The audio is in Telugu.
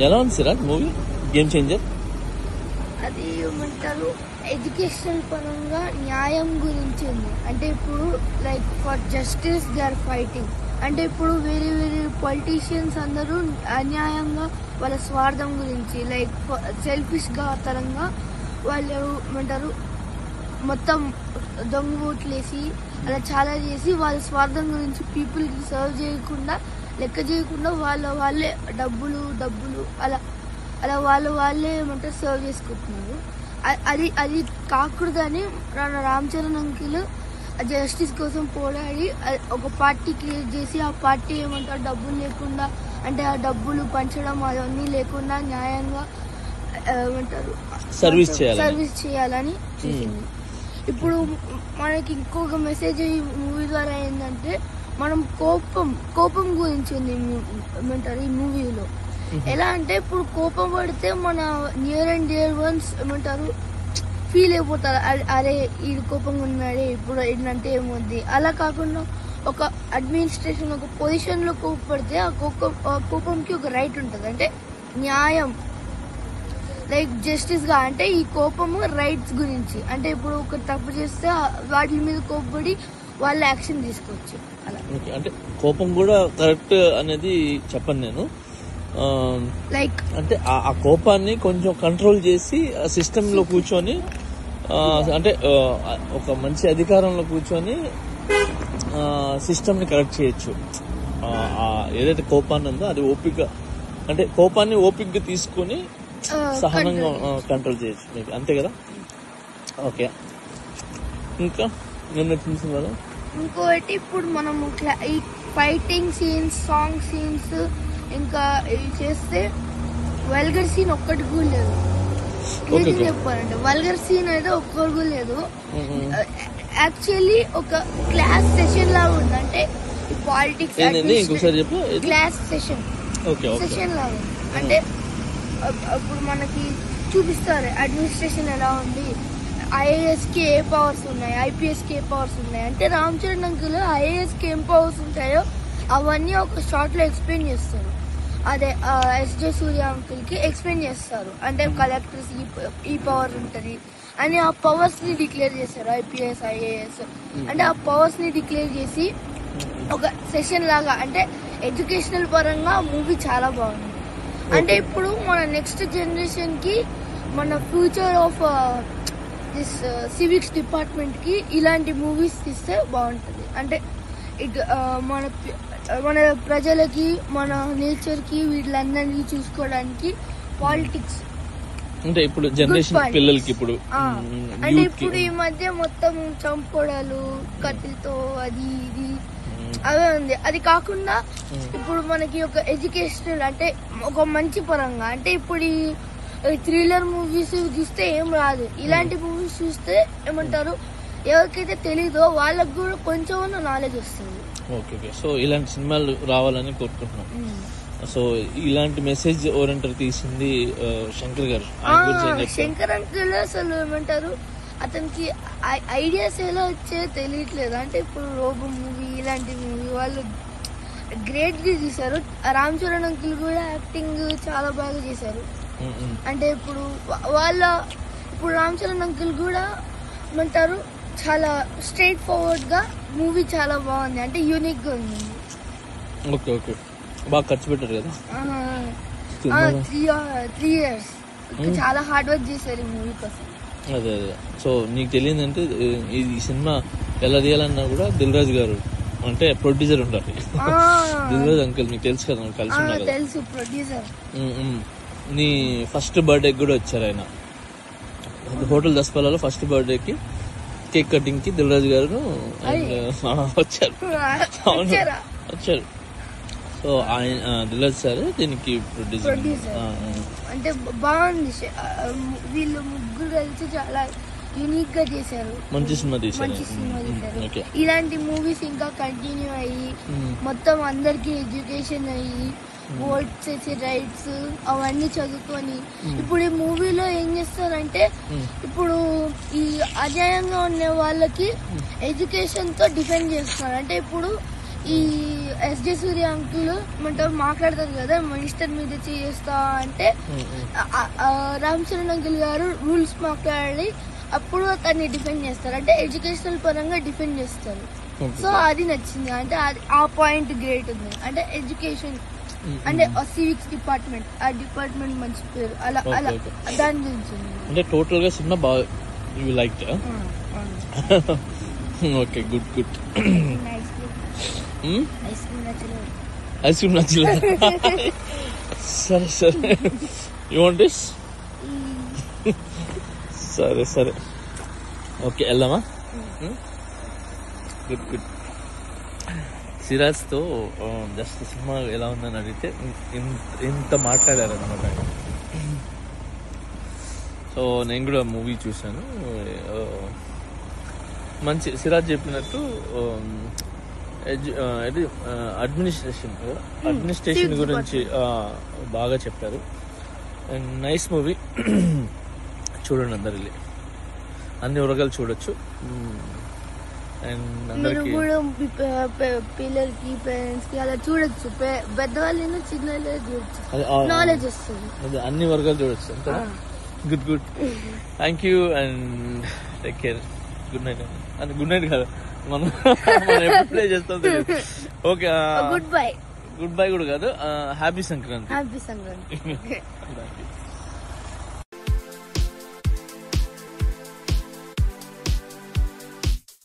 ఎలా ఉంది సిరాజ్ మూవీ గేమ్ చేంజర్? అది ఏమంటారు, ఎడ్యుకేషన్ పరంగా న్యాయం గురించి ఉంది. అంటే ఇప్పుడు like for justice they are fighting. అంటే ఇప్పుడు వేరే వేరే పొలిటీషియన్స్ అందరూ అన్యాయంగా వాళ్ళ స్వార్థం గురించి లైక్ సెల్ఫిష్ గా తరంగా వాళ్ళు ఏమంటారు మొత్తం దొంగ ఓట్లేసి అలా చాలా చేసి వాళ్ళ స్వార్థం గురించి పీపుల్ కి సర్వ్ చేయకుండా లెక్క చేయకుండా వాళ్ళే డబ్బులు అలా అలా వాళ్ళే ఏమంటారు సర్వ్ చేసుకుంటున్నారు. అది కాకూడదని రామ్ చరణ్ అంకిల్ జస్టిస్ కోసం పోరాడి ఒక పార్టీ క్రియేట్ చేసి ఆ పార్టీ ఏమంటారు డబ్బులు లేకుండా అంటే ఆ డబ్బులు పంచడం అవన్నీ లేకుండా న్యాయంగా ఏమంటారు సర్వీస్ చేయాలని చేసింది. ఇప్పుడు మనకి ఇంకొక మెసేజ్ ఈ మూవీ ద్వారా ఏంటంటే మనం కోపం గురించి ఉంది ఏమంటారు ఈ మూవీలో. ఎలా అంటే ఇప్పుడు కోపం పడితే మన నియర్ అండ్ డియర్ వన్స్ ఏమంటారు ఫీల్ అయిపోతారు, అరే ఈ కోపంగా ఉన్నాడే ఇప్పుడు ఏంటంటే ఏముంది. అలా కాకుండా ఒక అడ్మినిస్ట్రేషన్ ఒక పొజిషన్ లో కోపడితే ఆ కోపంకి ఒక రైట్ ఉంటుంది, అంటే న్యాయం లైక్ జస్టిస్ గా. అంటే ఈ కోపము రైట్స్ గురించి, అంటే ఇప్పుడు ఒక తప్పు చేస్తే వాటి మీద కోపపడి వాళ్ళు యాక్షన్ తీసుకోవచ్చు. అలా అంటే కోపం కూడా కరెక్ట్ అనేది చెప్పను నేను. లైక్ అంటే ఆ కోపాన్ని కొంచెం కంట్రోల్ చేసి సిస్టమ్ లో కూర్చొని అంటే ఒక మంచి అధికారంలో కూర్చొని సిస్టమ్ ని కరెక్ట్ చేయొచ్చు. ఏదైతే కోపాన్ని ఉందో అది ఓపిక, అంటే కోపాన్ని ఓపికగా తీసుకుని సహనంగా కంట్రోల్ చేయొచ్చు మేబీ, అంతే కదా? ఓకే, ఇంకా నిన్న చూసిన కదా ఇంకోటి ఇప్పుడు మనము ఈ ఫైటింగ్ సీన్స్, సాంగ్ సీన్స్ ఇంకా ఇవి చేస్తే వల్గర్ సీన్ ఒక్కటి కూడా లేదు. చెప్పాలంటే వల్గర్ సీన్ అయితే ఒక్కటి కూడా లేదు. యాక్చువల్లీ ఒక క్లాస్ సెషన్ లాగా ఉంది, అంటే పాలిటిక్స్ క్లాస్ సెషన్ లాగా. అంటే అప్పుడు మనకి చూపిస్తారు అడ్మినిస్ట్రేషన్ ఎలా ఉంది, ఐఏఎస్ కి ఏ పవర్స్ ఉన్నాయి, ఐపీఎస్ కి ఏ పవర్స్ ఉన్నాయి. అంటే రామ్ చరణ్ అంకుల్ ఐఏఎస్ కి ఏం పవర్స్ ఉంటాయో అవన్నీ ఒక షార్ట్ లో ఎక్స్ప్లెయిన్ చేస్తారు. అదే ఎస్జే సూర్య అంకుల్ కి ఎక్స్ప్లెయిన్ చేస్తారు. అంటే కలెక్టర్స్ ఈ పవర్ ఉంటది అని ఆ పవర్స్ ని డిక్లేర్ చేస్తారు, ఐపీఎస్ ఐఏఎస్. అంటే ఆ పవర్స్ ని డిక్లేర్ చేసి ఒక సెషన్ లాగా, అంటే ఎడ్యుకేషనల్ పరంగా మూవీ చాలా బాగుంది. అంటే ఇప్పుడు మన నెక్స్ట్ జనరేషన్ కి మన future of this civics department కి ఇలాంటి మూవీస్ తీస్తే బాగుంటది. అంటే మన ప్రజలకి మన నేచర్ కి వీళ్ళందరినీ చూసుకోవడానికి పాలిటిక్స్ అంటే ఇప్పుడు జనరేషన్ పిల్లలకి ఇప్పుడు అంటే ఇప్పుడు ఈ మధ్య మొత్తం చంపడాలు కత్తితో అది ఇది అవే ఉంది. అది కాకుండా ఇప్పుడు మనకి ఒక ఎడ్యుకేషనల్ అంటే ఒక మంచి పరంగా, అంటే ఇప్పుడు ఈ థ్రిల్లర్ మూవీస్ చూస్తే ఏం రాదు, ఇలాంటి మూవీస్ చూస్తే ఏమంటారు ఎవరికైతే తెలీదో వాళ్ళకు కూడా కొంచెం నాలెడ్జ్ వస్తుంది. ఓకే, సో ఇలాంటి సినిమాలు రావాలని కోరుకుంటున్నాం. సో ఇలాంటి మెసేజ్ ఓరియంటెడ్ తీసింది శంకర్ గారు. శంకర్ అంకుల్ అసలు ఏమంటారు అతనికి ఐడియాస్ ఎలా వచ్చే తెలియట్లేదు. అంటే ఇప్పుడు రోబో మూవీ ఇలాంటి మూవీ వాళ్ళు గ్రేట్ గా చేశారు. రామ్ చరణ్ అంకుల్ కూడా యాక్టింగ్ చాలా బాగా చేశారు. అంటే ఇప్పుడు ఇప్పుడు రామ్ చరణ్ అంకుల్ కూడా ఏమంటారు చాలా స్ట్రైట్ ఫార్వర్డ్ గా మూవీ చాలా బాగుంది, అంటే యూనిక్ గా ఉంది. ఓకే ఓకే, బాగా ఖర్చు పెట్టారు కదా. 3 years చాలా హార్డ్ వర్క్ చేశారు ఈ మూవీ కోసం. అదే సో నీకు తెలియదంటే ఈ సినిమా ఎలా తీయాలన్నా కూడా దిల్ రాజు గారు అంటే ప్రొడ్యూసర్ ఉండాలి. దిల్ రాజు అంకుల్ నీకు తెలుసు కదా, కలిసి తెలుసు ప్రొడ్యూసర్. నీ ఫస్ట్ బర్త్డే కూడా వచ్చారు ఆయన హోటల్ దస్పాలలో. ఫస్ట్ బర్త్డేకి కేక్ కటింగ్ కి దిల్ రాజు గారు వచ్చారు. సో ఆయన దిల్ రాజు సార్ దీనికి ప్రొడ్యూసర్. అంటే బాగుంది, వీళ్ళు ముగ్గురు కలిసి చాలా యూనిక్ గా చేశారు, మంచి సినిమా తీశారు. ఇలాంటి మూవీస్ ఇంకా కంటిన్యూ అయ్యి మొత్తం అందరికి ఎడ్యుకేషన్ అయ్యి ఓట్ చేసే రైట్స్ అవన్నీ చదువుకొని ఇప్పుడు ఈ మూవీలో ఏం చేస్తారంటే ఇప్పుడు ఈ అన్యాయంగా ఉండే వాళ్ళకి ఎడ్యుకేషన్ తో డిఫెండ్ చేస్తున్నారు. అంటే ఇప్పుడు ఈ ఎస్జే సూర్య అంకుల్ ఏమంటారు మాట్లాడతారు కదా మినిస్టర్ మీద చేస్తా అంటే రామ్ చరణ్ అంకుల్ గారు రూల్స్ మాట్లాడి అప్పుడు అతన్ని డిఫెండ్ చేస్తారు, అంటే ఎడ్యుకేషనల్ పరంగా డిఫెండ్ చేస్తారు. సో అది నచ్చింది, అంటే ఆ పాయింట్ గ్రేట్ ఉంది. అంటే ఎడ్యుకేషన్ అంటే సివిక్స్ డిపార్ట్మెంట్, ఆ డిపార్ట్మెంట్ మంచి పేరు, అలా అలా దాని గురించి అంటే టోటల్ గా సినిమా బాగా you like. Okay, good good. Ice cream నచ్చలేదు. సరే సరే, యూ వాంట్ దిస్? సరే సరే, ఓకే వెళ్దామా? Good good. సిరాజ్తో జస్ట్ సినిమా ఎలా ఉందని అడిగితే ఇంత మాట్లాడారు అనమాట. సో నేను కూడా మూవీ చూశాను. మంచి, సిరాజ్ చెప్పినట్టు అడ్మినిస్ట్రేషన్ గురించి బాగా చెప్పారు. And nice movie. చూడండి అందరు వెళ్ళి, అన్ని ఉరగాలు చూడొచ్చు. అండ్ అందరికి పిల్లలకి పేరెంట్స్ కి అలా చూడొచ్చు, పెద్దవాళ్ళు చిన్న చూడొచ్చు, నాలెడ్జ్ వస్తుంది, అన్ని వర్గాలు చూడొచ్చు. అంతే. Good good, thank you and take care. Good night. అంటే గుడ్ నైట్ కాదు, మనం ఎప్పుడు ప్లే చేస్తాం తెలియదు. Okay, good bye. Good bye కూడా కాదు, హ్యాపీ సంక్రాంతి. హ్యాపీ సంక్రాంతి.